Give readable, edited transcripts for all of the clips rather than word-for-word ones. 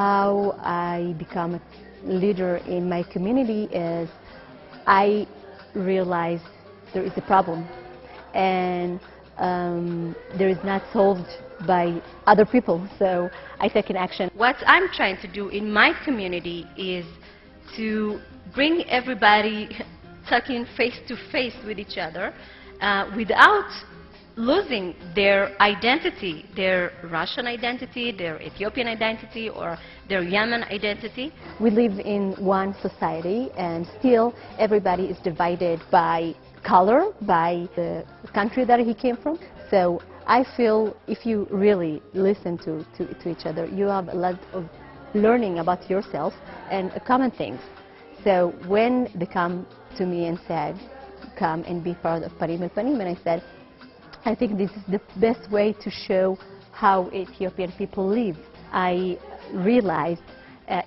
how I become a leader in my community is I realize there is a problem, and there is not solved by other people, so I take an action. What I'm trying to do in my community is to bring everybody talking face to face with each other without losing their identity, their Russian identity, their Ethiopian identity, or their Yemen identity. We live in one society, and still everybody is divided by color, by the country that he came from. So I feel if you really listen to each other, you have a lot of learning about yourself and common things. So when they come to me and said, come and be part of Panim El Panim, and I said, I think this is the best way to show how Ethiopian people live. I realized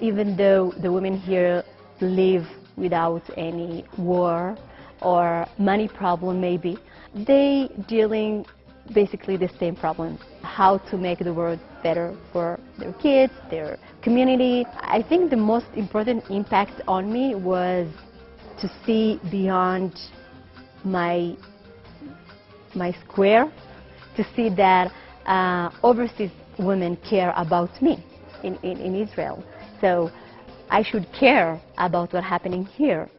even though the women here live without any war or money problem maybe, they dealing basically the same problem, how to make the world better for their kids, their community. I think the most important impact on me was to see beyond my square, to see that overseas women care about me in Israel. So I should care about what's happening here.